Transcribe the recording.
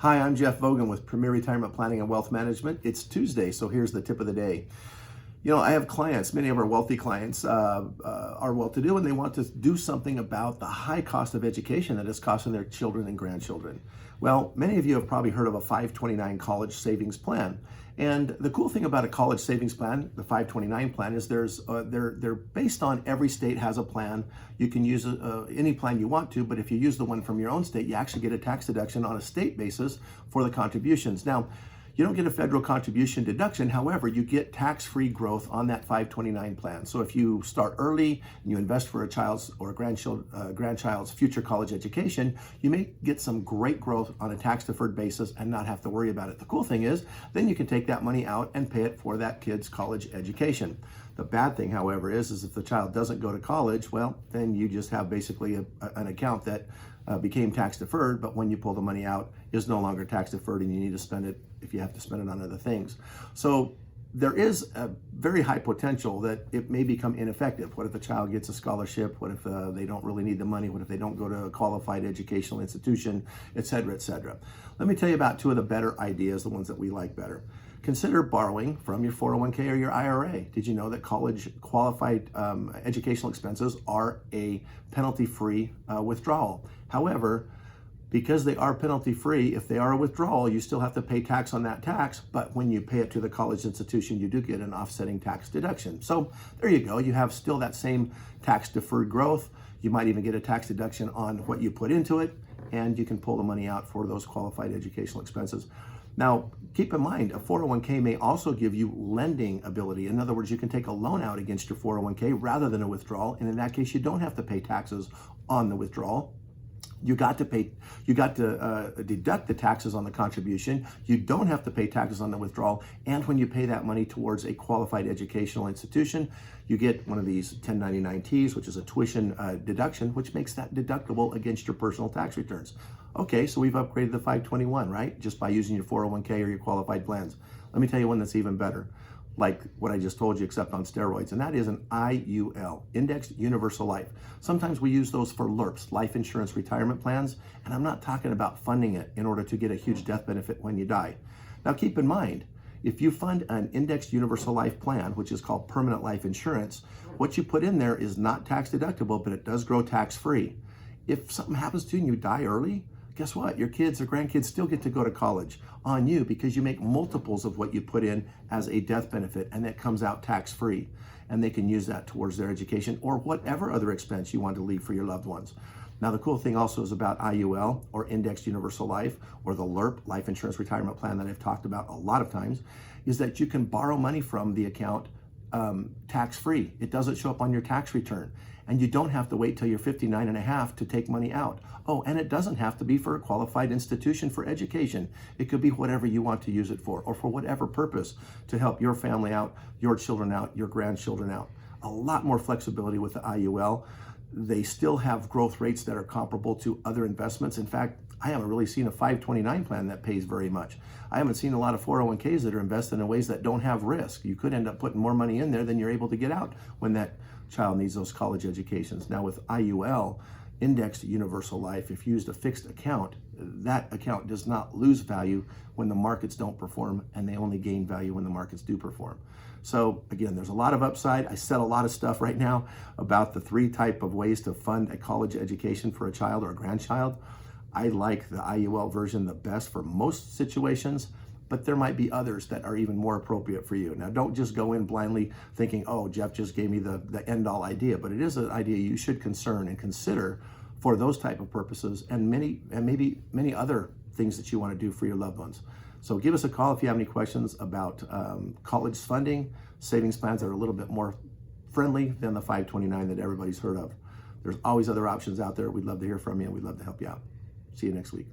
Hi, I'm Jeff Vogan with Premier Retirement Planning and Wealth Management. It's Tuesday, so here's the tip of the day. I have clients, many of our wealthy clients are well-to-do, and they want to do something about the high cost of education that is costing their children and grandchildren. Well, many of you have probably heard of a 529 college savings plan. And the cool thing about a college savings plan, the 529 plan, is they're based on every state has a plan. You can use any plan you want to, but if you use the one from your own state, you actually get a tax deduction on a state basis for the contributions. Now, you don't get a federal contribution deduction. However, you get tax-free growth on that 529 plan. So if you start early and you invest for a child's or grandchild's future college education, you may get some great growth on a tax-deferred basis and not have to worry about it. The cool thing is, then you can take that money out and pay it for that kid's college education. The bad thing, however, is if the child doesn't go to college, well, then you just have basically an account that became tax deferred, but when you pull the money out, is no longer tax deferred, and you need to spend it if you have to spend it on other things. So there is a very high potential that it may become ineffective. What if the child gets a scholarship? What if they don't really need the money? What if they don't go to a qualified educational institution, et cetera, et cetera? Let me tell you about two of the better ideas, the ones that we like better. Consider borrowing from your 401k or your IRA. Did you know that college qualified educational expenses are a penalty-free withdrawal? However, because they are penalty-free, if they are a withdrawal, you still have to pay tax on that tax, but when you pay it to the college institution, you do get an offsetting tax deduction. So there you go. You have still that same tax-deferred growth. You might even get a tax deduction on what you put into it, and you can pull the money out for those qualified educational expenses. Now, keep in mind, a 401k may also give you lending ability. In other words, you can take a loan out against your 401k rather than a withdrawal, and in that case, you don't have to pay taxes on the withdrawal. You got to deduct the taxes on the contribution. You don't have to pay taxes on the withdrawal. And when you pay that money towards a qualified educational institution, you get one of these 1099-Ts, which is a tuition deduction, which makes that deductible against your personal tax returns. Okay, so we've upgraded the 521, right? Just by using your 401k or your qualified plans. Let me tell you one that's even better, like what I just told you, except on steroids, and that is an IUL, Indexed Universal Life. Sometimes we use those for LIRPs, life insurance retirement plans, and I'm not talking about funding it in order to get a huge death benefit when you die. Now keep in mind, if you fund an Indexed Universal Life plan, which is called permanent life insurance, what you put in there is not tax deductible, but it does grow tax-free. If something happens to you and you die early, guess what? Your kids or grandkids still get to go to college on you because you make multiples of what you put in as a death benefit, and that comes out tax-free. And they can use that towards their education or whatever other expense you want to leave for your loved ones. Now, the cool thing also is about IUL, or Indexed Universal Life, or the LIRP, Life Insurance Retirement Plan, that I've talked about a lot of times, is that you can borrow money from the account tax-free. It doesn't show up on your tax return. And you don't have to wait till you're 59 and a half to take money out. Oh, and it doesn't have to be for a qualified institution for education. It could be whatever you want to use it for, or for whatever purpose, to help your family out, your children out, your grandchildren out. A lot more flexibility with the IUL. They still have growth rates that are comparable to other investments. In fact, I haven't really seen a 529 plan that pays very much. I haven't seen a lot of 401ks that are invested in ways that don't have risk. You could end up putting more money in there than you're able to get out when that child needs those college educations. Now with IUL, Indexed Universal Life, if you used a fixed account, that account does not lose value when the markets don't perform, and they only gain value when the markets do perform. So again, there's a lot of upside. I said a lot of stuff right now about the three type of ways to fund a college education for a child or a grandchild. I like the IUL version the best for most situations, but there might be others that are even more appropriate for you. Now, don't just go in blindly thinking, oh, Jeff just gave me the end-all idea, but it is an idea you should concern and consider for those type of purposes, and maybe many other things that you want to do for your loved ones. So give us a call if you have any questions about college funding, savings plans that are a little bit more friendly than the 529 that everybody's heard of. There's always other options out there. We'd love to hear from you, and we'd love to help you out. See you next week.